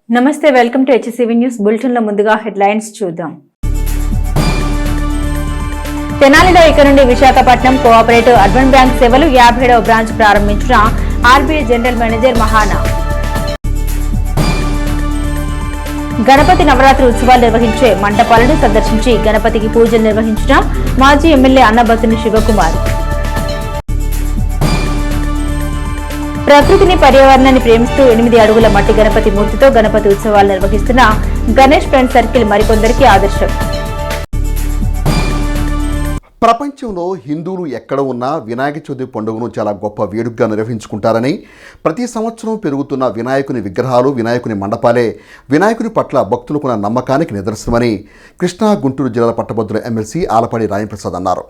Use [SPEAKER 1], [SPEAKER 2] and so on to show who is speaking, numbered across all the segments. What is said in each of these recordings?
[SPEAKER 1] నమస్తే, welcome to HCV news bulletin లో ముందుగా హెడ్లైన్స్ చూద్దాం. తెనాలిలో ఇక నుండి విశాఖపట్నం కోఆపరేటివ్ అర్బన్ బ్యాంక్ సేవలు 57వ బ్రాంచ్ ప్రారంభించిన ఆర్బీఐ జనరల్ మేనేజర్ మహానా. గణపతి నవరాత్రి ఉత్సవాలు నిర్వహించే మంటపాలను సందర్శించి గణపతికి పూజలు నిర్వహించిన మాజీ ఎమ్మెల్యే అన్నబత్తుని శివకుమార్. ప్రకృతిని పర్యావరణాన్ని ప్రేమిస్తూ 8 అడుగుల మట్టి గణపతి మూర్తితో గణపతి ఉత్సవాలు నిర్వహిస్తున్న గణేష్ ఫ్రెండ్ సర్కిల్ మరికొందరికి ఆదర్శం.
[SPEAKER 2] ప్రపంచంలో హిందువులు ఎక్కడ ఉన్నా వినాయక చవితి పండుగను చాలా గొప్ప వేడుకగా నిర్వహించుకుంటారని, ప్రతి సంవత్సరం పెరుగుతున్న వినాయకుని విగ్రహాలు, వినాయకుని మండపాలే వినాయకుని పట్ల భక్తులకున్న నమ్మకానికి నిదర్శనమని కృష్ణా గుంటూరు జిల్లాల పట్టభద్రుల ఎమ్మెల్సీ ఆలపాడి రాయంప్రసాద్ అన్నారు.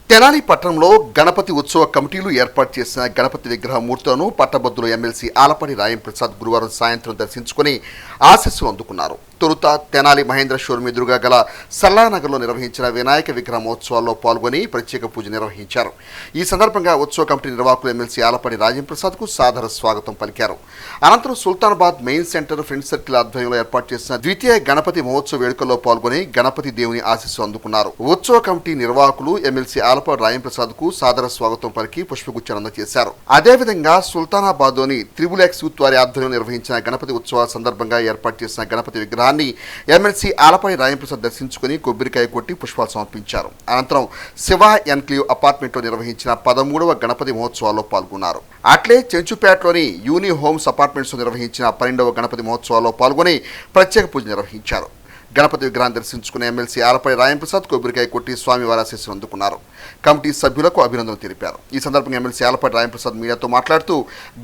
[SPEAKER 2] తెనాలి పట్టణంలో గణపతి ఉత్సవ కమిటీలు ఏర్పాటు చేసిన గణపతి విగ్రహ మూర్తులను పట్టభద్రుల ఎమ్మెల్సీ ఆలపాడి రాయంప్రసాద్ గురువారం సాయంత్రం దర్శించుకుని ఆశీస్సులు అందుకున్నారు. తొలుత తెనాలి మహేంద్ర షోరూం ఎదురుగా గల సల్లానగర్లో నిర్వహించిన వినాయక విగ్రహ మహోత్సవాల్లో పాల్గొని ప్రత్యేక పూజ నిర్వహించారు. ఈ సందర్భంగా ఉత్సవ కమిటీ నిర్వాహకులు ఎమ్మెల్సీ ఆలపాడి రాజంప్రసాద్కు సాదర స్వాగతం పలికారు. అనంతరం Sultanabad main centre friend circle ఆధ్వర్యంలో ఏర్పాటు చేసిన ద్వితీయ గణపతి మహోత్సవ వేడుకల్లో పాల్గొని గణపతి దేవుని ఆశీస్సులు అందుకున్నారు. ఉత్సవ కమిటీ నిర్వాహకులు ఎమ్మెల్సీ ఆలపాడి రాజంప్రసాద్కు సాదర స్వాగతం పలికి పుష్పగుచ్చాలు అందజేశారు. అదేవిధంగా సుల్తానాబాద్లోని త్రిబుల్ X యూత్ వారి ఆధ్వర్యంలో నిర్వహించిన గణపతి ఉత్సవాల సందర్భంగా ఏర్పాటు చేసిన గణపతి విగ్రహాన్ని ఎమ్మెల్సీ ఆలపాడి రాయంప్రసాద్ దర్శించుకుని కొబ్బరికాయ కొట్టి పుష్పాలు సమర్పించారు. అనంతరం శివ ఎన్క్లేవ్ అపార్ట్మెంట్లో నిర్వహించిన 13వ గణపతి మహోత్సవాల్లో పాల్గొన్నారు. అట్లే చెంచుపేటలోని యూని హోమ్స్ అపార్ట్మెంట్స్ నిర్వహించిన 12వ గణపతి మహోత్సవాల్లో పాల్గొని ప్రత్యేక పూజ నిర్వహించారు. గణపతి విగ్రహాన్ని దర్శించుకున్న ఎమ్మెల్సీ ఆలపాడి రాయంప్రసాద్ కొబ్బరికాయ కొట్టి స్వామివారి ఆశీస్సులు అందుకున్నారు. కమిటీ సభ్యులకు అభినందనలు తెలిపారు. ఈ సందర్భంగా ఎమ్మెల్సీ ఆలపాడి రాయంప్రసాద్ మీడియాతో మాట్లాడుతూ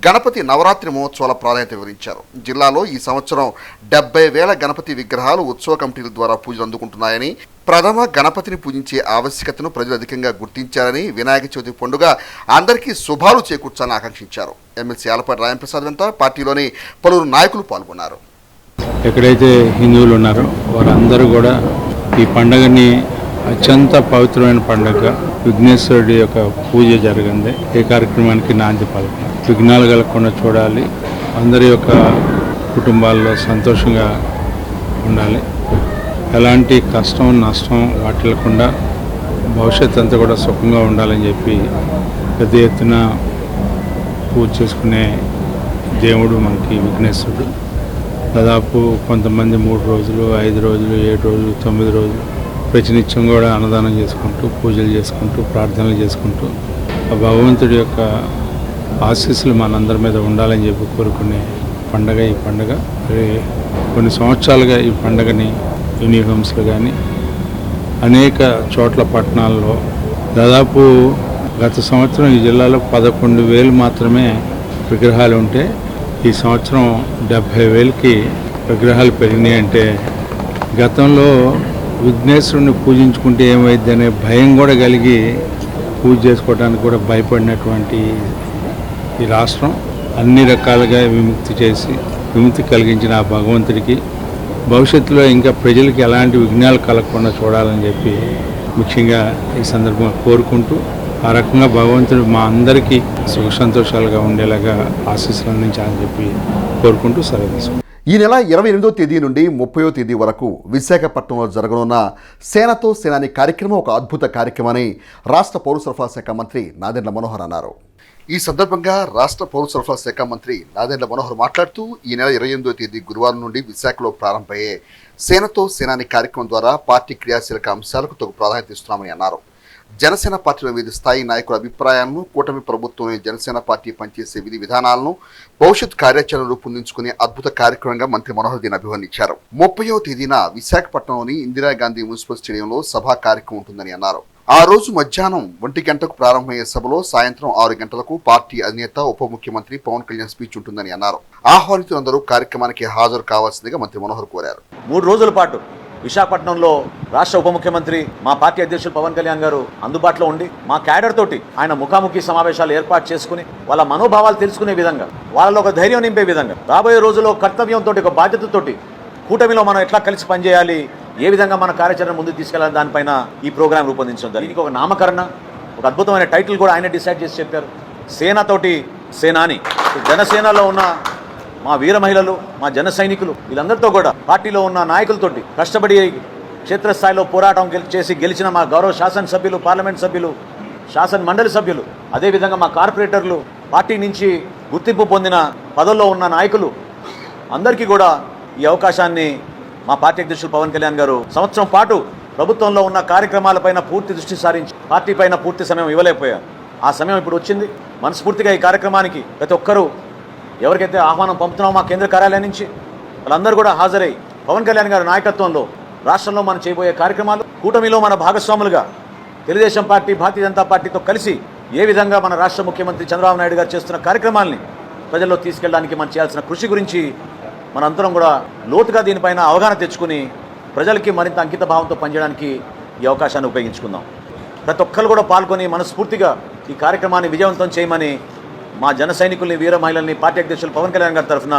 [SPEAKER 2] గణపతి నవరాత్రి మహోత్సవాల ప్రాధాన్యత వివరించారు. జిల్లాలో ఈ సంవత్సరం 70,000 గణపతి విగ్రహాలు ఉత్సవ కమిటీల ద్వారా పూజలు అందుకుంటున్నాయని, ప్రథమ గణపతిని పూజించే ఆవశ్యకతను ప్రజలు అధికంగా గుర్తించారని, వినాయక చవితి పండుగ అందరికీ శుభాలు చేకూర్చాలని ఆకాంక్షించారు. ఎమ్మెల్సీ ఆలపాడి రాయంప్రసాద్ వెంట పార్టీలోని పలువురు నాయకులు పాల్గొన్నారు.
[SPEAKER 3] ఎక్కడైతే హిందువులు ఉన్నారో వారందరూ కూడా ఈ పండుగని అత్యంత పవిత్రమైన పండుగ విఘ్నేశ్వరుడి యొక్క పూజ జరిగింది. ఈ కార్యక్రమానికి నాంది పలుకున్నారు. విఘ్నాలు కలగకుండా చూడాలి, అందరి యొక్క కుటుంబాల్లో సంతోషంగా ఉండాలి, ఎలాంటి కష్టం నష్టం వాటిల్లకుండా భవిష్యత్తు అంతా కూడా సుఖంగా ఉండాలని చెప్పి పెద్ద ఎత్తున పూజ చేసుకునే దేవుడు మనకి విఘ్నేశ్వరుడు. దాదాపు కొంతమంది 3 రోజులు, 5 రోజులు, 7 రోజులు, 9 రోజులు ప్రతినిత్యం కూడా అన్నదానం చేసుకుంటూ, పూజలు చేసుకుంటూ, ప్రార్థనలు చేసుకుంటూ ఆ భగవంతుడి యొక్క ఆశీస్సులు మనందరి మీద ఉండాలని చెప్పి కోరుకునే పండగ ఈ పండగ. కొన్ని సంవత్సరాలుగా ఈ పండగని యూనిఫామ్స్లో కానీ అనేక చోట్ల పట్టణాల్లో దాదాపు గత సంవత్సరం ఈ జిల్లాలో 11,000 మాత్రమే విగ్రహాలు ఉంటే ఈ సంవత్సరం 70,000కి విగ్రహాలు పెరిగినాయి. అంటే గతంలో విఘ్నేశ్వరుని పూజించుకుంటే ఏమైంది అనే భయం కూడా కలిగి పూజ చేసుకోవడానికి కూడా భయపడినటువంటి ఈ రాష్ట్రం అన్ని రకాలుగా విముక్తి చేసి విముక్తి కలిగించిన ఆ భగవంతుడికి భవిష్యత్తులో ఇంకా ప్రజలకి ఎలాంటి విఘ్నాలు కలగకుండా చూడాలని చెప్పి ముఖ్యంగా ఈ సందర్భంగా కోరుకుంటూ, ఆ రకంగా భగవంతుడు మా అందరికీ సుఖ సంతోషాలుగా ఉండేలాగా ఆశీస్సులు అందించాలని చెప్పి కోరుకుంటూ సెలవు తీసుకుంటాం.
[SPEAKER 2] ఈ నెల 28వ తేదీ నుండి 30వ తేదీ వరకు విశాఖపట్నంలో జరగనున్న సేనతో సేనాని కార్యక్రమం ఒక అద్భుత కార్యక్రమని రాష్ట్ర పౌర సరఫరా శాఖ మంత్రి నాదెండ్ల మనోహర్ అన్నారు. ఈ సందర్భంగా రాష్ట్ర పౌర సరఫరా శాఖ మంత్రి నాదెండ్ల మనోహర్ మాట్లాడుతూ ఈ నెల 28వ తేదీ గురువారం నుండి విశాఖలో ప్రారంభమయ్యే సేనతో సేనాని కార్యక్రమం ద్వారా పార్టీ క్రియాశీలక అంశాలకు తగు ప్రాధాన్యత ఇస్తున్నామని అన్నారు. జనసేన పార్టీలో వివిధ స్థాయి నాయకుల అభిప్రాయాలను, కూటమి ప్రభుత్వంలోని జనసేన పార్టీ పనిచేసే విధి విధానాలను, భవిష్యత్ కార్యాచరణ రూపొందించుకునే అద్భుత కార్యక్రమంగా మంత్రి మనోహర్ దీన్ని అభివర్ణించారు. 30వ తేదీన విశాఖపట్నంలోని ఇందిరాగాంధీ మున్సిపల్ స్టేడియంలో సభా కార్యక్రమం ఉంటుందని అన్నారు. ఆ రోజు మధ్యాహ్నం 1 గంటకు ప్రారంభమయ్యే సభలో సాయంత్రం 6 గంటలకు పార్టీ అధినేత ఉప ముఖ్యమంత్రి పవన్ కళ్యాణ్ స్పీచ్ ఉంటుందని అన్నారు. ఆహ్వానితులందరూ కార్యక్రమానికి హాజరు కావాల్సిందిగా మంత్రి మనోహర్ కోరారు.
[SPEAKER 4] 3 రోజుల పాటు విశాఖపట్నంలో రాష్ట్ర ఉప ముఖ్యమంత్రి మా పార్టీ అధ్యక్షులు పవన్ కళ్యాణ్ గారు అందుబాటులో ఉండి మా క్యాడర్ తోటి ఆయన ముఖాముఖి సమావేశాలు ఏర్పాటు చేసుకుని వాళ్ళ మనోభావాలు తెలుసుకునే విధంగా, వాళ్ళలో ఒక ధైర్యం నింపే విధంగా, రాబోయే రోజుల్లో కర్తవ్యంతో, ఒక బాధ్యతతోటి కూటమిలో మనం ఎట్లా కలిసి పనిచేయాలి, ఏ విధంగా మన కార్యాచరణ ముందుకు తీసుకెళ్లాలి, దానిపైన ఈ ప్రోగ్రాం రూపొందించడం. దీనికి ఒక నామకరణ, ఒక అద్భుతమైన టైటిల్ కూడా ఆయన డిసైడ్ చేసి చెప్పారు. సేనతోటి సేనాని. జనసేనలో ఉన్న మా వీర మహిళలు, మా జన సైనికులు వీళ్ళందరితో కూడా పార్టీలో ఉన్న నాయకులతోటి కష్టపడి క్షేత్రస్థాయిలో పోరాటం చేసి గెలిచిన మా గౌరవ శాసనసభ్యులు, పార్లమెంట్ సభ్యులు, శాసన మండలి సభ్యులు, అదేవిధంగా మా కార్పొరేటర్లు, పార్టీ నుంచి గుర్తింపు పొందిన పదవుల్లో ఉన్న నాయకులు అందరికీ కూడా ఈ అవకాశాన్ని మా పార్టీ అధ్యక్షులు పవన్ కళ్యాణ్ గారు సంవత్సరం పాటు ప్రభుత్వంలో ఉన్న కార్యక్రమాలపైన పూర్తి దృష్టి సారించి పార్టీ పైన పూర్తి సమయం ఇవ్వలేకపోయారు. ఆ సమయం ఇప్పుడు వచ్చింది. మనస్ఫూర్తిగా ఈ కార్యక్రమానికి ప్రతి ఒక్కరూ ఎవరికైతే ఆహ్వానం పంపుతున్నామో మా కేంద్ర కార్యాలయం నుంచి వాళ్ళందరూ కూడా హాజరై పవన్ కళ్యాణ్ గారి నాయకత్వంలో రాష్ట్రంలో మనం చేయబోయే కార్యక్రమాలు, కూటమిలో మన భాగస్వాములుగా తెలుగుదేశం పార్టీ, భారతీయ జనతా పార్టీతో కలిసి ఏ విధంగా మన రాష్ట్ర ముఖ్యమంత్రి చంద్రబాబు నాయుడు గారు చేస్తున్న కార్యక్రమాలని ప్రజల్లో తీసుకెళ్ళడానికి మనం చేయాల్సిన కృషి గురించి మనందరం కూడా లోతుగా దీనిపైన అవగాహన తెచ్చుకుని ప్రజలకి మరింత అంకిత భావంతో పనిచేయడానికి ఈ అవకాశాన్ని ఉపయోగించుకుందాం. ప్రతి ఒక్కరు కూడా పాల్గొని మనస్ఫూర్తిగా ఈ కార్యక్రమాన్ని విజయవంతం చేయమని మా జన సైనికుల్ని, వీర మహిళల్ని పార్టీ అధ్యక్షులు పవన్ కళ్యాణ్ గారి తరఫున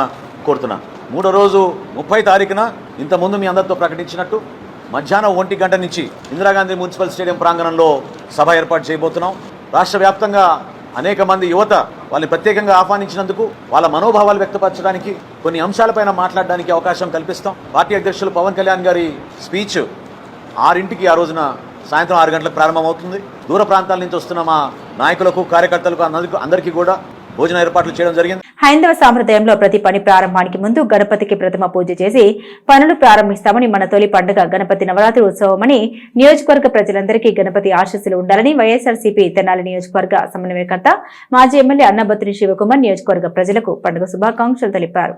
[SPEAKER 4] కోరుతున్నాను. 3వ రోజు 30 తారీఖున ఇంతకుముందు మీ అందరితో ప్రకటించినట్టు మధ్యాహ్నం 1 గంట నుంచి ఇందిరాగాంధీ మున్సిపల్ స్టేడియం ప్రాంగణంలో సభ ఏర్పాటు చేయబోతున్నాం. రాష్ట్ర వ్యాప్తంగా అనేక మంది యువత వాళ్ళని ప్రత్యేకంగా ఆహ్వానించినందుకు వాళ్ళ మనోభావాలు వ్యక్తపరచడానికి, కొన్ని అంశాలపైన మాట్లాడడానికి అవకాశం కల్పిస్తాం. పార్టీ అధ్యక్షులు పవన్ కళ్యాణ్ గారి స్పీచ్ 6ంటికి ఆ రోజున సాయంత్రం 6 గంటలకు ప్రారంభమవుతుంది. దూర ప్రాంతాల నుంచి వస్తున్న మా నాయకులకు, కార్యకర్తలకు అందరికీ కూడా భోజన ఏర్పాట్లు చేయడం జరిగింది.
[SPEAKER 1] హైందవ సాంప్రదాయంలో ప్రతి పని ప్రారంభానికి ముందు గణపతికి ప్రథమ పూజ చేసి పనులు ప్రారంభిస్తామని, మన తొలి పండుగ గణపతి నవరాత్రి ఉత్సవమని నియోజకవర్గ ప్రజలందరికీ గణపతి ఆశీస్సులు ఉండాలని వైఎస్ఆర్సీపీ తెనాలి నియోజకవర్గ సమన్వయకర్త మాజీ ఎమ్మెల్యే అన్నబత్తుని శివకుమార్ నియోజకవర్గ ప్రజలకు పండుగ శుభాకాంక్షలు తెలిపారు.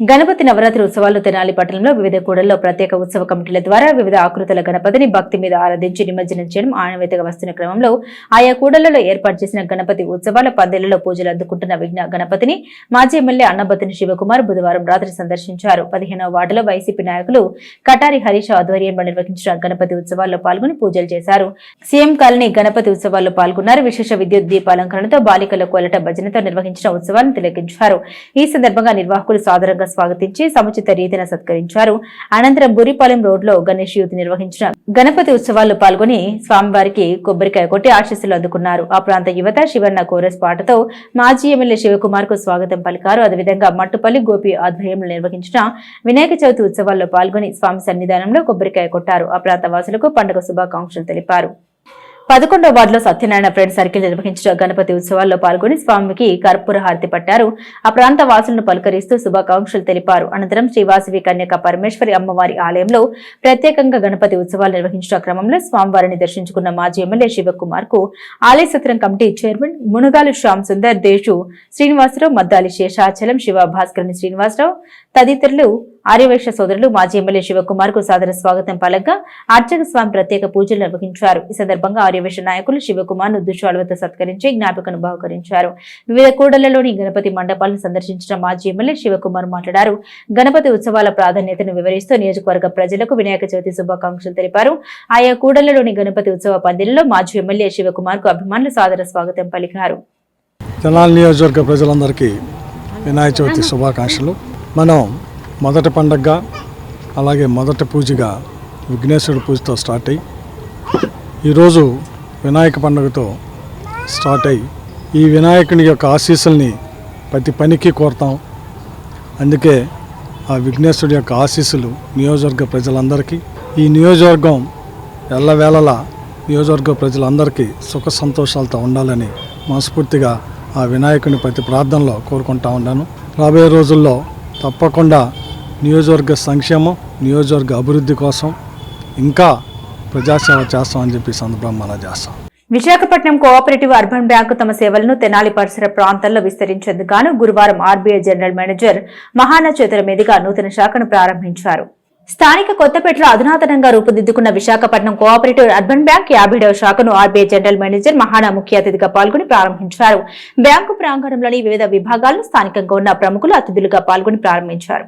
[SPEAKER 1] గణపతి నవరాత్రి ఉత్సవాలు తెనాలి పట్టణంలో వివిధ కూడల్లో ప్రత్యేక ఉత్సవ కమిటీల ద్వారా వివిధ ఆకృతుల గణపతిని భక్తి మీద ఆరాధించి నిమజ్జనం చేయడం ఆనవాయితీగా వస్తున్న క్రమంలో ఆయా కూడళ్లలో ఏర్పాటు చేసిన గణపతి ఉత్సవాల పందేళ్లలో పూజలు అందుకుంటున్న విఘ్న గణపతిని మాజీ ఎమ్మెల్యే అన్నబత్తుని శివకుమార్ బుధవారం రాత్రి సందర్శించారు. 15వ వార్డులో వైసీపీ నాయకులు కటారి హరీష్ ఆధ్వర్యంలో నిర్వహించిన గణపతి ఉత్సవాల్లో పాల్గొని పూజలు చేశారు. సీఎం కాలనీ గణపతి ఉత్సవాల్లో పాల్గొన్నారు. విశేష విద్యుత్ దీపాలంకరణతో బాలికల కోలట భజనతో నిర్వహించిన ఉత్సవాలను తిలకించారు. ఈ సందర్భంగా నిర్వాహకులు సాదరంగా స్వాగతించి సముచిత రీతిన సత్కరించారు. అనంతరం బురిపాలెం రోడ్లో గణేష్ యూత్ నిర్వహించిన గణపతి ఉత్సవాల్లో పాల్గొని స్వామివారికి కొబ్బరికాయ కొట్టి ఆశీస్సులు అందుకున్నారు. ఆ ప్రాంత యువత శివన్న కోరస్ పాటతో మాజీ ఎమ్మెల్యే శివకుమార్ కు స్వాగతం పలికారు. అదేవిధంగా మట్టుపల్లి గోపి ఆధ్వర్యంలో నిర్వహించిన వినాయక చవితి ఉత్సవాల్లో పాల్గొని స్వామి సన్నిధానంలో కొబ్బరికాయ కొట్టారు. ఆ ప్రాంత వాసులకు పండుగ శుభాకాంక్షలు తెలిపారు. 11వ వార్డులో సత్యనారాయణ ఫ్రెండ్ సర్కిల్ నిర్వహించిన గణపతి ఉత్సవాల్లో పాల్గొని స్వామికి కర్పూర హారతి పట్టారు. ఆ ప్రాంత వాసులను పలకరిస్తూ శుభాకాంక్షలు తెలిపారు. అనంతరం శ్రీవాసవి కన్యక పరమేశ్వరి అమ్మవారి ఆలయంలో ప్రత్యేకంగా గణపతి ఉత్సవాలు నిర్వహించిన క్రమంలో స్వామివారిని దర్శించుకున్న మాజీ ఎమ్మెల్యే శివకుమార్ కు ఆలయ సత్రం కమిటీ చైర్మన్ మునుగాలు శ్యామ్ సుందర్, దేశు శ్రీనివాసరావు, మద్దాలి శేషాచలం, శివ భాస్కర్ని శ్రీనివాసరావు తదితరులు ఆర్యవైశ్య సోదరులు మాజీ ఎమ్మెల్యే శివకుమార్ కు సాదర స్వాగతం పలకగా అర్చక స్వామి ప్రత్యేక పూజలు నిర్వహించారు. ఈ సందర్భంగా ఆర్యవైశ్య నాయకులు శివకుమార్ ను దుశ్శాలువతో సత్కరించి జ్ఞాపికను బహుకరించారు. వివిధ కూడళ్లలోని గణపతి మండపాలను సందర్శించిన మాజీ ఎమ్మెల్యే శివకుమార్ మాట్లాడారు. గణపతి ఉత్సవాల ప్రాధాన్యతను వివరిస్తూ నియోజకవర్గ ప్రజలకు వినాయక చవితి శుభాకాంక్షలు తెలిపారు. ఆయా కూడళ్లలోని గణపతి ఉత్సవ పందిళ్లలో మాజీ ఎమ్మెల్యే శివకుమార్ కు అభిమానులు సాదర స్వాగతం పలికారు.
[SPEAKER 5] తెనాలి నియోజకవర్గ ప్రజలందరికీ వినాయక చవితి శుభాకాంక్షలు. మనం మొదటి పండగగా అలాగే మొదటి పూజగా విఘ్నేశ్వరుడి పూజతో స్టార్ట్ అయ్యి ఈరోజు వినాయక పండుగతో స్టార్ట్ అయ్యి ఈ వినాయకుని యొక్క ఆశీస్సుల్ని ప్రతి పనికి కోరుతాం. అందుకే ఆ విఘ్నేశ్వరుడి యొక్క ఆశీస్సులు నియోజకవర్గ ప్రజలందరికీ, ఈ నియోజకవర్గం ఎల్లవేళలా నియోజకవర్గ ప్రజలందరికీ సుఖ సంతోషాలతో ఉండాలని మనస్ఫూర్తిగా ఆ వినాయకుని ప్రతి ప్రార్థనలో కోరుకుంటా ఉన్నాను. రాబోయే రోజుల్లో తప్పకుండా నియోజకవర్గ సంక్షేమం, నియోజకవర్గ అభివృద్ధి కోసం ఇంకా ప్రజాసేవ చేస్తామని చెప్పి సందర్భంగా మనం చేస్తాం.
[SPEAKER 1] విశాఖపట్నం కోఆపరేటివ్ అర్బన్ బ్యాంకు తమ సేవలను తెనాలి పరిసర ప్రాంతాల్లో విస్తరించేందుకు గాను గురువారం ఆర్బీఐ జనరల్ మేనేజర్ మహానా చేతుల మీదుగా నూతన శాఖను ప్రారంభించారు. స్థానిక కొత్తపేటలో అధునాతనంగా రూపుదిద్దుకున్న విశాఖపట్నం కోఆపరేటివ్ అర్బన్ బ్యాంక్ 50వ శాఖను ఆర్బీఐ జనరల్ మేనేజర్ మహానా ముఖ్య అతిథిగా పాల్గొని ప్రారంభించారు. బ్యాంకు ప్రాంగణంలోని వివిధ విభాగాలను స్థానికంగా ఉన్న ప్రముఖులు అతిథులుగా పాల్గొని ప్రారంభించారు.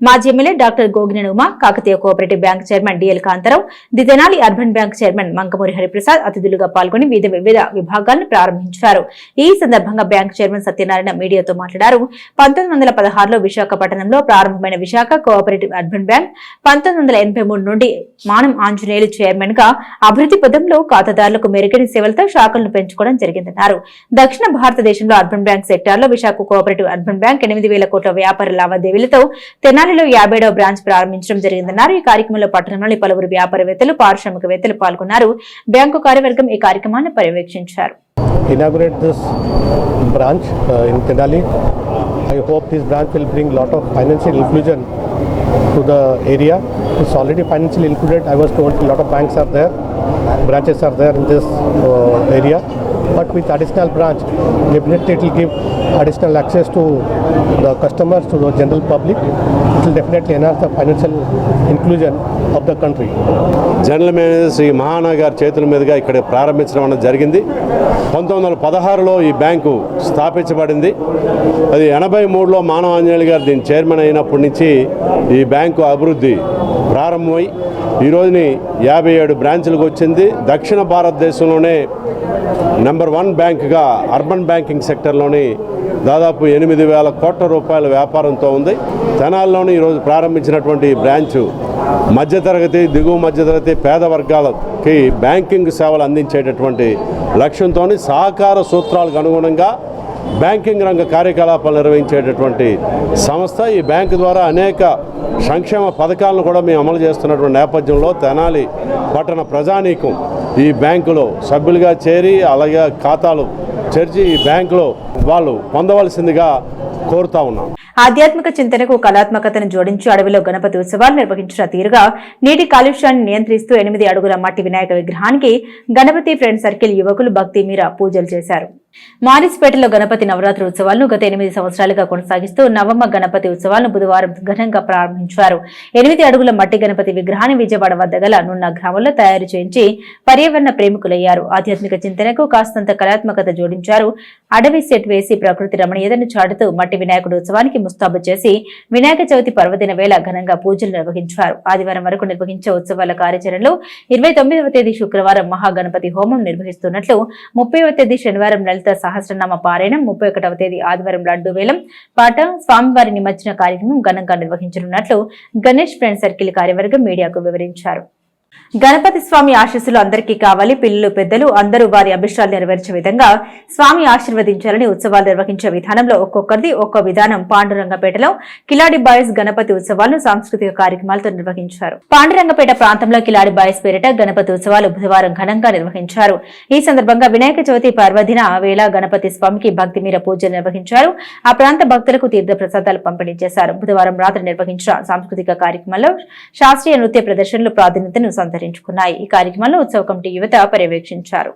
[SPEAKER 1] మాజీ MLA doctor Gogineni Uma, Kakatiya cooperative bank chairman DL Kantharao, the Tenali urban bank chairman Mankamuri Hariprasad అతిథులుగా పాల్గొని వివిధ విభాగాలను ప్రారంభించారు. ఈ సందర్భంగా బ్యాంక్ చైర్మన్ సత్యనారాయణ మీడియాతో మాట్లాడారు. 1916లో విశాఖపట్నంలో ప్రారంభమైన విశాఖ కోఆపరేటివ్ అర్బన్ బ్యాంక్ 1983 నుండి మానం ఆంజనేయులు చైర్మన్ గా అభివృద్ధి పదంలో ఖాతాదారులకు మెరుగైన సేవలతో శాఖలను పెంచుకోవడం జరిగిందన్నారు. దక్షిణ భారతదేశంలో అర్బన్ బ్యాంక్ సెక్టార్లో విశాఖ కోఆపరేటివ్ అర్బన్ బ్యాంక్ 8,000 కోట్ల వ్యాపార లావాదేవీలతో తెనాలిలో 57వ బ్రాంచ్ ప్రారంభించడం జరిగిందన్నారు. ఈ కార్యక్రమంలో పట్టణంలోని పలువురు వ్యాపారవేత్తలు, పారిశ్రామికవేత్తలు పాల్గొన్నారు. బ్యాంకు కార్యవర్గం ఈ కార్యక్రమాన్ని పర్యవేక్షించారు.
[SPEAKER 6] Inaugurate this branch in Tenali. I hope this branch will bring lot of financial inclusion to the area. It's already financially included. I was told a lot of banks are there, branches are there in this area. But with additional branch, definitely it will give additional access to the customers, to the general public. It will definitely enhance the financial inclusion of the country.
[SPEAKER 7] General manager Shri Mahanagar చేతుల మీదుగా ఇక్కడ ప్రారంభించడం అనేది జరిగింది. 1916లో ఈ bank స్థాపించబడింది. అది 83లో మానవ ఆంజనేయులు గారు దీని చైర్మన్ అయినప్పటి నుంచి ఈ బ్యాంకు అభివృద్ధి ప్రారంభమై ఈ రోజుని 57 బ్రాంచులకు వచ్చింది. దక్షిణ భారతదేశంలోనే నెంబర్ 1 బ్యాంకుగా అర్బన్ బ్యాంకింగ్ సెక్టర్లోని దాదాపు 8,000 కోట్ల రూపాయల వ్యాపారంతో ఉంది. తెనాలిలోని ఈరోజు ప్రారంభించినటువంటి ఈ బ్రాంచు మధ్యతరగతి, దిగువ మధ్యతరగతి, పేద వర్గాలకి బ్యాంకింగ్ సేవలు అందించేటటువంటి లక్ష్యంతో సహకార సూత్రాలకు అనుగుణంగా బ్యాంకింగ్ రంగ కార్యకలాపాలు నిర్వహించేటటువంటి సంస్థ. ఈ బ్యాంకు ద్వారా అనేక సంక్షేమ పథకాలను కూడా మేము అమలు చేస్తున్నటువంటి నేపథ్యంలో తెనాలి పట్టణ ప్రజానీకం ఈ బ్యాంకులో సభ్యులుగా చేరి అలాగే ఖాతాలు చేర్చి ఈ బ్యాంకులో వాళ్ళు పొందవలసిందిగా కోరుతా ఉన్నాం.
[SPEAKER 1] ఆధ్యాత్మిక చింతనకు కళాత్మకతను జోడించి అడవిలో గణపతి ఉత్సవాలు నిర్వహించిన తీరుగా నీటి కాలుష్యాన్ని నియంత్రిస్తూ 8 అడుగుల మట్టి వినాయక విగ్రహానికి గణపతి ఫ్రెండ్ సర్కిల్ యువకులు భక్తి మీర పూజలు చేశారు. మారిస్పేటలో గణపతి నవరాత్రి ఉత్సవాలను గత 8 సంవత్సరాలుగా కొనసాగిస్తూ నవమ గణపతి ఉత్సవాలను బుధవారం ఘనంగా ప్రారంభించారు. 8 అడుగుల మట్టి గణపతి విగ్రహాన్ని విజయవాడ వద్ద గల నున్న గ్రామంలో తయారు చేయించి పర్యావరణ ప్రేమికులయ్యారు. ఆధ్యాత్మిక చింతనకు కాస్తంత కళాత్మకత జోడించారు. అడవి సెట్ వేసి ప్రకృతి రమణీయతను చాటుతూ మట్టి వినాయకుడు ఉత్సవానికి ముస్తాబు చేసి వినాయక చవితి పర్వదిన వేళ ఘనంగా పూజలు నిర్వహించారు. ఆదివారం వరకు నిర్వహించే ఉత్సవాల కార్యాచరణలో 29వ తేదీ శుక్రవారం మహాగణపతి హోమం నిర్వహిస్తున్నట్లు, 30వ తేదీ శనివారం లలిత సహస్రనామ పారాయణం, 31వ తేదీ ఆదివారం లడ్డు వేలం పాట, స్వామివారి నిమజ్జన కార్యక్రమం ఘనంగా నిర్వహించనున్నట్లు గణేష్ ఫ్రెండ్ సర్కిల్ కార్యవర్గం మీడియాకు వివరించారు. గణపతి స్వామి ఆశీస్సులు అందరికీ కావాలి. పిల్లలు, పెద్దలు అందరూ వారి అభిష్టాలు నెరవేర్చే విధంగా స్వామి ఆశీర్వదించాలని ఉత్సవాలు నిర్వహించే విధానంలో ఒక్కొక్కరిది ఒక్కో విధానం. పాండురంగపేటలో కిలాడి బాయ్స్ గణపతి ఉత్సవాలను సాంస్కృతిక కార్యక్రమాలతో నిర్వహించారు. పాండురంగపేట ప్రాంతంలో కిలాడి బాయ్స్ పేరిట గణపతి ఉత్సవాలు బుధవారం ఘనంగా నిర్వహించారు. ఈ సందర్భంగా వినాయక చవితి పర్వదిన వేళ గణపతి స్వామికి భక్తి మీర పూజలు నిర్వహించారు. ఆ ప్రాంత భక్తులకు తీర్థ ప్రసాదాలు పంపిణీ చేశారు. బుధవారం రాత్రి నిర్వహించిన సాంస్కృతిక కార్యక్రమంలో శాస్త్రీయ నృత్య ప్రదర్శనలు ప్రాధాన్యతను సంతరించుకున్నాయి. ఈ కార్యక్రమంలో ఉత్సవ కమిటీ యువత పర్యవేక్షించారు.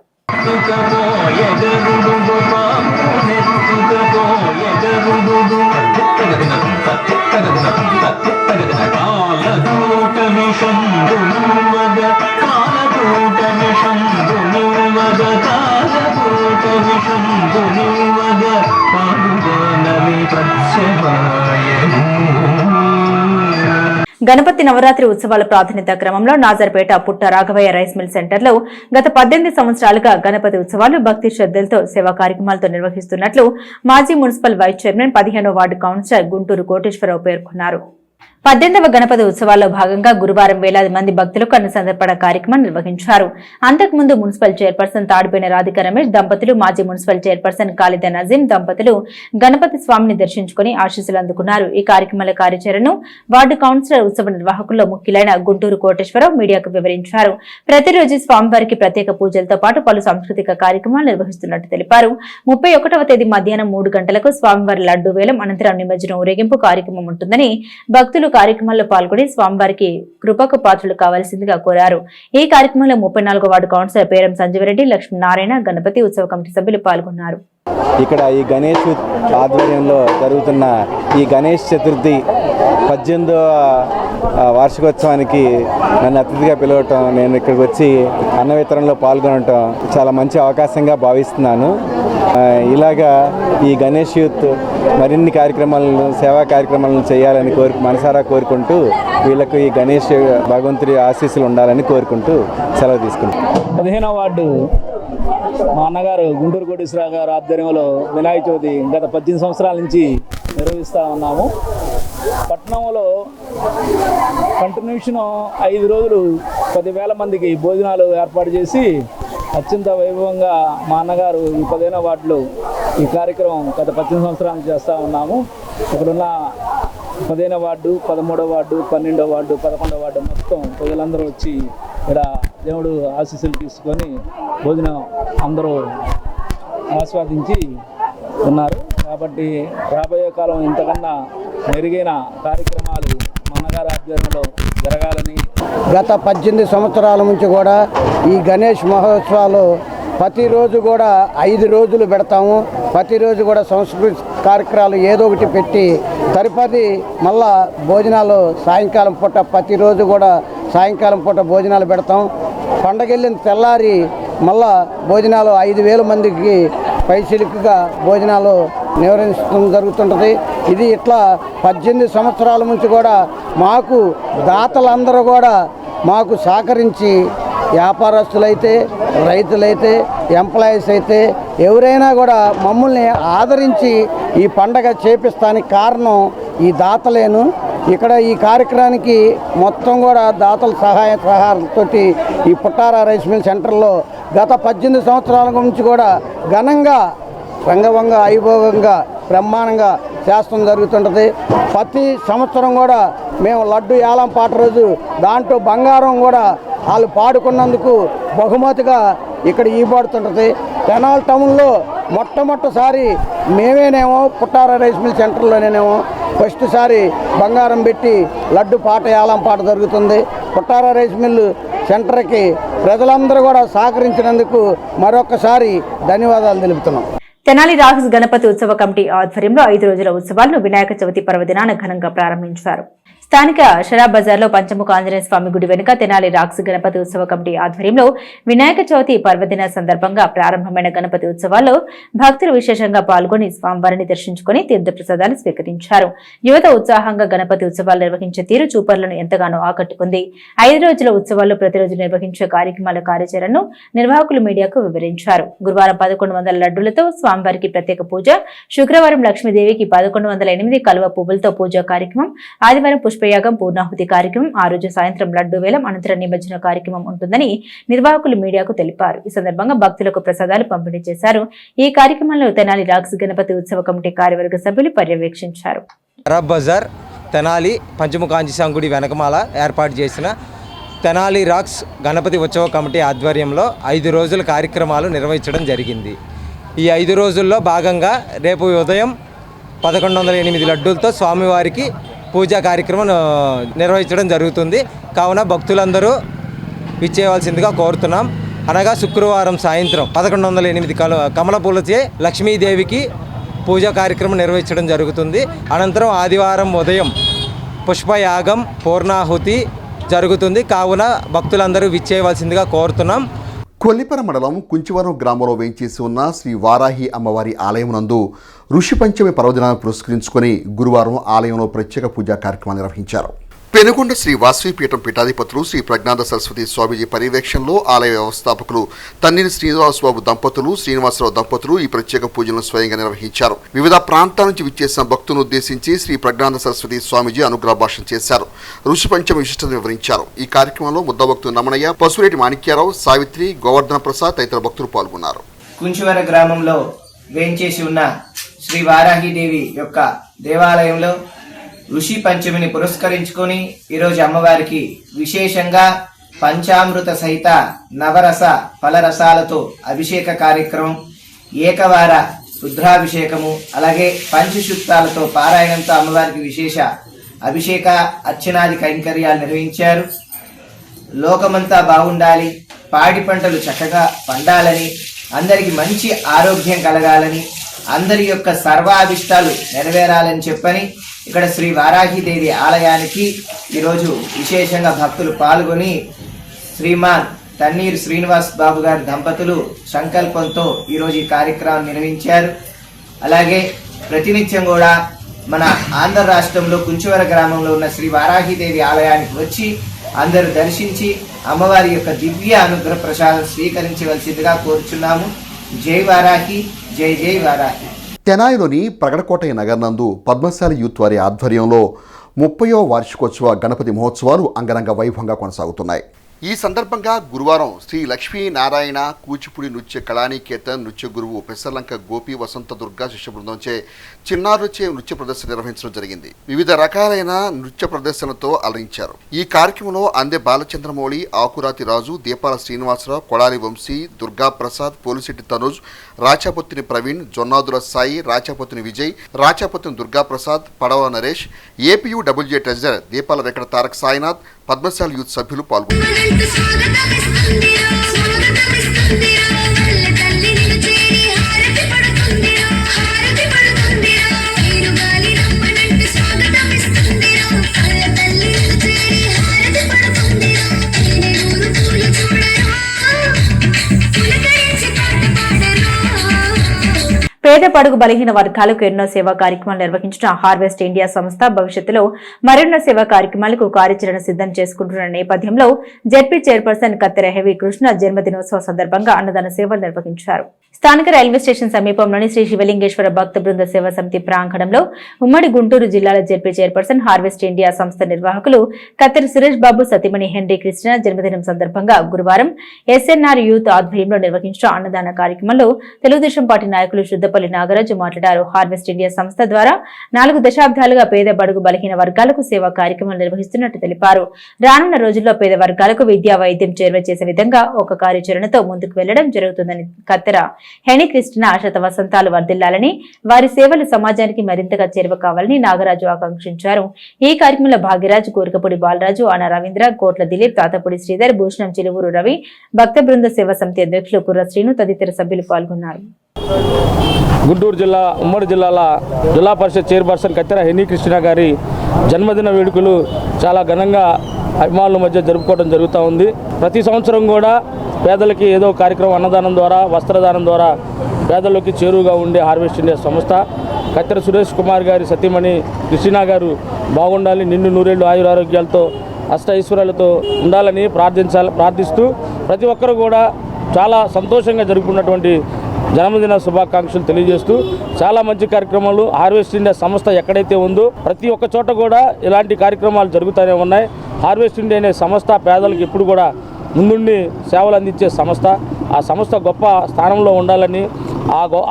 [SPEAKER 1] గణపతి నవరాత్రి ఉత్సవాల ప్రాధాన్యత క్రమంలో నాజర్పేట పుట్ట రాఘవయ్య రైస్ మిల్ సెంటర్లో గత 18 సంవత్సరాలుగా గణపతి ఉత్సవాలు భక్తి శ్రద్ధలతో సేవా కార్యక్రమాలతో నిర్వహిస్తున్నట్లు మాజీ మున్సిపల్ వైస్ చైర్మన్ 15వ వార్డు కౌన్సిలర్ గుంటూరు కోటేశ్వరరావు పేర్కొన్నారు. 18వ గణపతి ఉత్సవాల్లో భాగంగా గురువారం వేలాది మంది భక్తులకు అన్నసంతర్పణ కార్యక్రమం నిర్వహించారు. అంతకుముందు మున్సిపల్ చైర్పర్సన్ తాడిపోయిన రాధిక రమేష్ దంపతులు, మాజీ మున్సిపల్ చైర్పర్సన్ ఖాళిద నజీం దంపతులు గణపతి స్వామిని దర్శించుకుని ఆశీస్సులు అందుకున్నారు. ఈ కార్యక్రమాల కార్యాచరణను వార్డు కౌన్సిలర్ ఉత్సవ నిర్వాహకుల్లో ముఖ్యులైన గుంటూరు కోటేశ్వరరావు మీడియాకు వివరించారు. ప్రతిరోజు స్వామివారికి ప్రత్యేక పూజలతో పాటు పలు సాంస్కృతిక కార్యక్రమాలు నిర్వహిస్తున్నట్టు తెలిపారు. 31వ తేదీ మధ్యాహ్నం 3 గంటలకు స్వామివారి లడ్డు వేలం అనంతరం నిమజ్జన ఊరేగింపు కార్యక్రమం ఉంటుందని భక్తులు కార్యక్రమాల్లో పాల్గొని స్వామివారికి కృపకు పాత్రలు కావాల్సిందిగా కోరారు. ఈ కార్యక్రమంలో 34వ వార్డు కౌన్సిలర్ పేరం సంజీవరెడ్డి, లక్ష్మీనారాయణ, గణపతి ఉత్సవ కమిటీ సభ్యులు పాల్గొన్నారు.
[SPEAKER 8] ఇక్కడ ఈ గణేష్ ఆధ్వర్యంలో జరుగుతున్న ఈ గణేష్ చతుర్థి 18వ వార్షికోత్సవానికి నన్ను అతిథిగా పిలవటం, నేను ఇక్కడికి వచ్చి అన్న వితరణలో పాల్గొనటం చాలా మంచి అవకాశంగా భావిస్తున్నాను. ఇలాగా ఈ గణేష్ యూత్ మరిన్ని కార్యక్రమాలను, సేవా కార్యక్రమాలను చేయాలని మనసారా కోరుకుంటూ వీళ్ళకు ఈ గణేష్ భగవంతుడి ఆశీస్సులు ఉండాలని కోరుకుంటూ సెలవు తీసుకుంటాం.
[SPEAKER 9] 15వ వార్డు మా అన్నగారు గుంటూరు కోటేశ్వరరావు గారు ఆధ్వర్యంలో వినాయక చవితి గత 18 సంవత్సరాల నుంచి నిర్వహిస్తూ ఉన్నాము. పట్టణంలో కంటిన్యూషన్ 5 రోజులు 10,000 మందికి భోజనాలు ఏర్పాటు చేసి అత్యంత వైభవంగా మా అన్నగారు ఈ 15వ వార్డులో ఈ కార్యక్రమం గత 18 సంవత్సరాల నుంచి చేస్తూ ఉన్నాము. ఇక్కడున్న 15వ వార్డు, 13వ వార్డు, 12వ వార్డు, 11వ వార్డు మొత్తం ప్రజలందరూ వచ్చి ఇక్కడ దేవుడు ఆశీస్సులు తీసుకొని భోజనం అందరూ ఆస్వాదించి ఉన్నారు. కాబట్టి రాబోయే కాలం ఇంతకన్నా మెరుగైన కార్యక్రమాలు అన్నగారి ఆధ్వర్యంలో జరగాలని.
[SPEAKER 10] గత 18 సంవత్సరాల నుంచి కూడా ఈ గణేష్ మహోత్సవాలు ప్రతిరోజు కూడా 5 రోజులు పెడతాము. ప్రతిరోజు కూడా సంస్కృతి కార్యక్రమాలు ఏదో ఒకటి పెట్టి తదుపరి మళ్ళా భోజనాలు సాయంకాలం పూట ప్రతిరోజు కూడా సాయంకాలం పూట భోజనాలు పెడతాం. పండగెళ్ళిన తెల్లారి మళ్ళా భోజనాలు 5,000 మందికి పైచిలుకుగా భోజనాలు నిర్వహించడం జరుగుతుంటుంది. ఇది ఇట్లా 18 సంవత్సరాల నుంచి కూడా మాకు దాతలందరూ కూడా మాకు సహకరించి వ్యాపారస్తులైతే, రైతులైతే, ఎంప్లాయీస్ అయితే ఎవరైనా కూడా మమ్మల్ని ఆదరించి ఈ పండగ చేపిస్తానికి కారణం ఈ దాతలేను. ఇక్కడ ఈ కార్యక్రమానికి మొత్తం కూడా దాతల సహాయాలతో ఈ పుట్టారా రైస్ మిల్ సెంటర్లో గత 18 సంవత్సరాల నుంచి కూడా ఘనంగా రంగవంగా వైభవంగా బ్రహ్మాండంగా చేస్తడం జరుగుతుంటుంది. ప్రతి సంవత్సరం కూడా మేము లడ్డు యాలం పాట రోజు దాంట్లో బంగారం కూడా వాళ్ళు పాడుకున్నందుకు బహుమతిగా ఇక్కడ ఇవ్వబడుతుంటుంది. తెనాలి టౌన్లో మొట్టమొదటిసారి మేమేనేమో పుట్టారా రైస్ మిల్ సెంటర్లోనేమో ఫస్ట్ సారి బంగారం పెట్టి లడ్డు పాట యాలం పాట జరుగుతుంది. పుట్టారా రైస్ మిల్ సెంటర్కి ప్రజలందరూ కూడా సహకరించినందుకు మరొకసారి ధన్యవాదాలు తెలుపుతున్నాం.
[SPEAKER 1] తెనాలి రాక్స్ గణపతి ఉత్సవ కమిటీ ఆధ్వర్యంలో 5 రోజుల ఉత్సవాలను వినాయక చవితి పర్వదినాన ఘనంగా ప్రారంభించారు. స్థానిక షరాబ్ బజార్లో పంచముఖ ఆంజనేయ స్వామి గుడి వెనుక తెనాలి రాక్స్ గణపతి ఉత్సవ కమిటీ ఆధ్వర్యంలో వినాయక చవితి పర్వదిన సందర్భంగా ప్రారంభమైన గణపతి ఉత్సవాల్లో భక్తులు విశేషంగా పాల్గొని స్వామివారిని దర్శించుకుని తీర్థప్రసాదాలు స్వీకరించారు. యువత ఉత్సాహంగా గణపతి ఉత్సవాలు నిర్వహించే తీరు చూపర్లను ఎంతగానో ఆకట్టుకుంది. 5 రోజుల ఉత్సవాల్లో ప్రతిరోజు నిర్వహించే కార్యక్రమాల కార్యాచరణను నిర్వాహకులు మీడియాకు వివరించారు. గురువారం 1100 లడ్డులతో స్వామివారికి ప్రత్యేక పూజ, శుక్రవారం లక్ష్మీదేవికి 1108 కలువ పువ్వులతో పూజా కార్యక్రమం, ఆదివారం పుష్పయాగం, పూర్ణాహుతి కార్యక్రమం, ఆ రోజు సాయంత్రం లడ్డు వేలం, అనంతరం నిమజ్జన కార్యక్రమం ఉంటుందని నిర్వాహకులు మీడియాకు తెలిపారు. ఈ సందర్భంగా భక్తులకు ప్రసాదాలు పంపిణీ చేశారు. ఈ కార్యక్రమంలో తెనాలి రాక్స్ గణపతి ఉత్సవ కమిటీ కార్యవర్గ సభ్యులు పర్యవేక్షించారు.
[SPEAKER 11] షరాబ్ బజార్ తెనాలి పంచముఖ ఆంజనేయ స్వామి గుడి వెనకమాల ఏర్పాటు చేసిన తెనాలి రాక్స్ గణపతి ఉత్సవ కమిటీ ఆధ్వర్యంలో 5 రోజుల కార్యక్రమాలు నిర్వహించడం జరిగింది. ఈ 5 రోజుల్లో భాగంగా రేపు ఉదయం 1108 లడ్డూలతో స్వామివారికి పూజా కార్యక్రమం నిర్వహించడం జరుగుతుంది. కావున భక్తులందరూ విచ్చేయవలసిందిగా కోరుతున్నాం. అనగా శుక్రవారం సాయంత్రం 1108 కమల పూలచే లక్ష్మీదేవికి పూజా కార్యక్రమం నిర్వహించడం జరుగుతుంది. అనంతరం ఆదివారం ఉదయం పుష్పయాగం, పూర్ణాహుతి జరుగుతుంది. కావున భక్తులందరూ విచ్చేయవలసిందిగా కోరుతున్నాం.
[SPEAKER 2] కొల్లిపర మండలం కుంచివరం గ్రామంలో వేయించేసి ఉన్న శ్రీ వారాహి అమ్మవారి ఆలయం నందు ఋషి పంచమి పర్వదినాన్ని పురస్కరించుకొని గురువారం ఆలయంలో ప్రత్యేక పూజా కార్యక్రమాన్ని నిర్వహించారు. పెనుగొండ శ్రీ వాసవి పీఠం పీఠాధిపతులు శ్రీ ప్రజ్ఞానంద సరస్వతి స్వామీజీ పర్యవేక్షణలో ఆలయ వ్యవస్థాపకులు తన్నీరు శ్రీనివాసబాబు దంపతులు, శ్రీనివాసరావు దంపతులు ఈ ప్రత్యేక పూజలను స్వయంగా నిర్వహించారు. వివిధ ప్రాంతాల నుంచి విచ్చేసిన భక్తులను ఉద్దేశించి శ్రీ ప్రజ్ఞానంద సరస్వతి స్వామీజీ అనుగ్రహ భాషణ చేశారు. ఋషి పంచమి విశిష్టతను వివరించారు. ఈ కార్యక్రమంలో ముద్దభక్తులు రమణయ్య, పసుపురెడ్డి మాణిక్యారావు, సావిత్రి, గోవర్ధన ప్రసాద్ తదితర భక్తులు పాల్గొన్నారు.
[SPEAKER 12] కుంచివర గ్రామంలో వేంచేసి ఉన్న శ్రీ వారాహిదేవి యొక్క దేవాలయంలో ఋషి పంచమిని పురస్కరించుకొని ఈరోజు అమ్మవారికి విశేషంగా పంచామృత సహిత నవరస ఫలరసాలతో అభిషేక కార్యక్రమం, ఏకవార రుద్రాభిషేకము, అలాగే పంచశుక్తాలతో పారాయణంతో అమ్మవారికి విశేష అభిషేక అర్చనాది కైంకర్యాలు నిర్వహించారు. లోకమంతా బాగుండాలి, పాడి పంటలు చక్కగా పండాలని, అందరికి మంచి ఆరోగ్యం కలగాలని, అందరి యొక్క సర్వాభిష్టాలు నెరవేరాలని చెప్పని ఇక్కడ శ్రీ వారాహిదేవి ఆలయానికి ఈరోజు విశేషంగా భక్తులు పాల్గొని శ్రీమాన్ తన్నీరు శ్రీనివాస్ బాబు గారి దంపతులు సంకల్పంతో ఈరోజు ఈ కార్యక్రమం నిర్వహించారు. అలాగే ప్రతినిత్యం కూడా మన ఆంధ్ర రాష్ట్రంలో కుంచివర గ్రామంలో ఉన్న శ్రీ వారాహిదేవి ఆలయానికి వచ్చి అందరూ దర్శించి అమ్మవారి యొక్క దివ్య అనుగ్రహ ప్రసాదం స్వీకరించవలసిందిగా కోరుచున్నాము. జై వారాహి, జై జై వారాహి.
[SPEAKER 2] తెనాలిలోని ప్రగడకోట నగర్ నందు పద్మశాలి యూత్ వారి ఆధ్వర్యంలో 30వ వార్షికోత్సవ గణపతి మహోత్సవాలు అంగరంగ వైభవంగా కొనసాగుతున్నాయి. ఈ సందర్భంగా గురువారం శ్రీ లక్ష్మీనారాయణ కూచిపూడి నృత్య కళానికేతన్ నృత్య గురువు పెసర్లంక గోపి వసంత దుర్గా శిష్య బృందంచే చిన్నారులచే నృత్య ప్రదర్శన నిర్వహించడం జరిగింది. వివిధ రకాలైన నృత్య ప్రదర్శనలతో అలరించారు. ఈ కార్యక్రమంలో అందె బాలచంద్రమౌళి, ఆకురాతి రాజు, దీపాల శ్రీనివాసరావు, కొడాలి వంశీ, దుర్గా ప్రసాద్, పోలిశెట్టి తనుజ్, రాచాపొత్తిని ప్రవీణ్, జొన్నాదుల సాయి, రాచాపొత్తిని విజయ్, రాచాపొత్తిని దుర్గా ప్రసాద్, పడవ నరేష్, ఏపీయూడబ్ల్యూజే ట్రెజరర్ దీపాల వెంకట తారక సాయినాథ్, పద్మశాలి యూత్ సభ్యులు పాల్గొన్నారు.
[SPEAKER 1] పేద పడుగు బలహీన వర్గాలకు ఎన్నో సేవా కార్యక్రమాలు నిర్వహించిన హార్వెస్ట్ ఇండియా సంస్థ భవిష్యత్తులో మరెన్నో సేవా కార్యక్రమాలకు కార్యాచరణ సిద్ధం చేసుకుంటున్న నేపథ్యంలో జెడ్పీ చైర్పర్సన్ కత్తెర హెవీ కృష్ణ జన్మదినోత్సవ సందర్భంగా అన్నదాన సేవలు నిర్వహించారు. స్థానిక రైల్వే స్టేషన్ సమీపంలోని శ్రీ శివలింగేశ్వర భక్త బృంద సేవా సమితి ప్రాంగణంలో ఉమ్మడి గుంటూరు జిల్లాల జెడ్పీ చైర్పర్సన్ హార్వెస్ట్ ఇండియా సంస్థ నిర్వాహకులు కత్తెర సురేష్ బాబు సతీమణి హెన్రీ కృష్ణ జన్మదినం సందర్భంగా గురువారం ఎస్ఎన్ఆర్ యూత్ ఆధ్వర్యంలో నిర్వహించిన అన్నదాన కార్యక్రమంలో తెలుగుదేశం పార్టీ నాయకులు శుద్ధపల్లి నాగరాజు మాట్లాడారు. హార్వెస్ట్ ఇండియా సంస్థ ద్వారా 4 దశాబ్దాలుగా పేద బడుగు బలహీన వర్గాలకు సేవా కార్యక్రమాలు నిర్వహిస్తున్నట్టు తెలిపారు. రానున్న రోజుల్లో పేద వర్గాలకు విద్యా వైద్యం చేరువ చేసే విధంగా ఒక కార్యాచరణతో ముందుకు వెళ్లడం జరుగుతుందని కత్తెర హెనీ కృష్ణ శత వసంతాలు వర్ధిల్లాలని, వారి సేవలు సమాజానికి మరింతగా చేరువ కావాలని నాగరాజు ఆకాంక్షించారు. ఈ కార్యక్రమంలో భాగ్యరాజు, కోరికపూడి బాలరాజు, ఆన రవీంద్ర, కోట్ల దిలీప్, తాతపూడి శ్రీధర్, భూషణం చిలువూరు రవి, భక్త బృంద సేవా సమితి అధ్యక్షులు కుర్ర శ్రీను తదితర సభ్యులు పాల్గొన్నారు.
[SPEAKER 9] గుంటూరు జిల్లా ఉమ్మడి జిల్లాల జిల్లా పరిషత్ చైర్పర్సన్ కత్తెర హెనీ కృష్ణ గారి జన్మదిన వేడుకలు చాలా ఘనంగా అభిమానుల మధ్య జరుపుకోవడం జరుగుతూ ఉంది. ప్రతి సంవత్సరం కూడా పేదలకి ఏదో కార్యక్రమం అన్నదానం ద్వారా, వస్త్రదానం ద్వారా పేదలకి చేరువుగా ఉండే హార్వెస్ట్ ఇండియా సంస్థ. కత్తెర సురేష్ కుమార్ గారి సతీమణి కృష్ణ గారు బాగుండాలి, నిండు నూరేళ్లు ఆయురారోగ్యాలతో అష్ట ఐశ్వర్యాలతో ఉండాలని ప్రార్థిస్తూ ప్రతి ఒక్కరు కూడా చాలా సంతోషంగా జరుపుకున్నటువంటి జన్మదిన శుభాకాంక్షలు తెలియజేస్తూ చాలా మంచి కార్యక్రమాలు హార్వెస్ట్ ఇండియా సంస్థ ఎక్కడైతే ఉందో ప్రతి ఒక్క చోట కూడా ఇలాంటి కార్యక్రమాలు జరుగుతూనే ఉన్నాయి. హార్వెస్ట్ ఇండియా అనే సంస్థ పేదలకు ఎప్పుడు కూడా ముందుండి సేవలు అందించే సంస్థ. ఆ సంస్థ గొప్ప స్థానంలో ఉండాలని,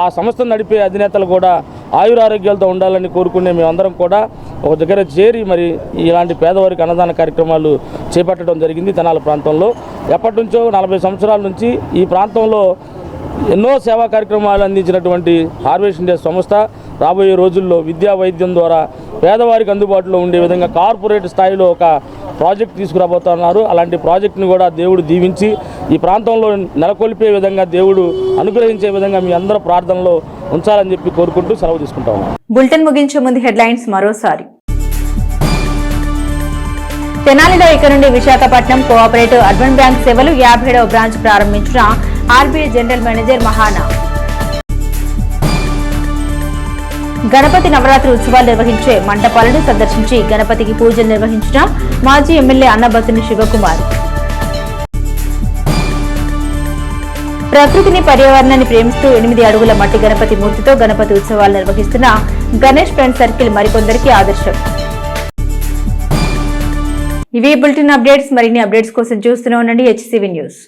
[SPEAKER 9] ఆ సంస్థను నడిపే అధినేతలు కూడా ఆయురారోగ్యాలతో ఉండాలని కోరుకునే మేమందరం కూడా ఒక దగ్గర చేరి మరి ఇలాంటి పేదవారికి అన్నదాన కార్యక్రమాలు చేపట్టడం జరిగింది. తెనాలి ప్రాంతంలో ఎప్పటి నుంచో 40 సంవత్సరాల నుంచి ఈ ప్రాంతంలో ఎన్నో సేవా కార్యక్రమాలు అందించినటువంటి హార్వెస్ట్ ఇండియా సంస్థ రాబోయే రోజుల్లో విద్యా వైద్యం ద్వారా పేదవారికి అందుబాటులో ఉండే విధంగా కార్పొరేట్ స్థాయిలో ఒక ప్రాజెక్ట్ తీసుకురాబోతున్నారు. అలాంటి ప్రాజెక్టును కూడా దేవుడు దీవించి ఈ ప్రాంతంలో నెలకొల్పే విధంగా దేవుడు అనుగ్రహించే విధంగా మీ అందరూ ప్రార్థనలో ఉంచాలని చెప్పి కోరుకుంటూ సెలవు తీసుకుంటాము.
[SPEAKER 1] బులెటిన్ ముగించే ముందు హెడ్లైన్స్ మరోసారి. తెనాలిలో ఇక నుండి విశాఖపట్నం కోఆపరేటివ్ అర్బన్ బ్యాంక్ సేవలు 57వ బ్రాంచ్ ప్రారంభించిన ఆర్బీఐ జనరల్ మేనేజర్ మహానా. గణపతి నవరాత్రి ఉత్సవాలు నిర్వహించే మండపాలను సందర్శించి గణపతికి పూజలు నిర్వహించిన మాజీ ఎమ్మెల్యే అన్నబత్తుని శివకుమార్. ప్రకృతిని, పర్యావరణాన్ని ప్రేమిస్తూ 8 అడుగుల మట్టి గణపతి మూర్తితో గణపతి ఉత్సవాలు నిర్వహిస్తున్న గణేష్ ఫ్రెండ్ సర్కిల్ మరికొందరికి ఆదర్శం. ఇవి బులెటిన్ అప్డేట్స్. మరిన్ని అప్డేట్స్ కోసం చూస్తూనే ఉండండి HCV న్యూస్.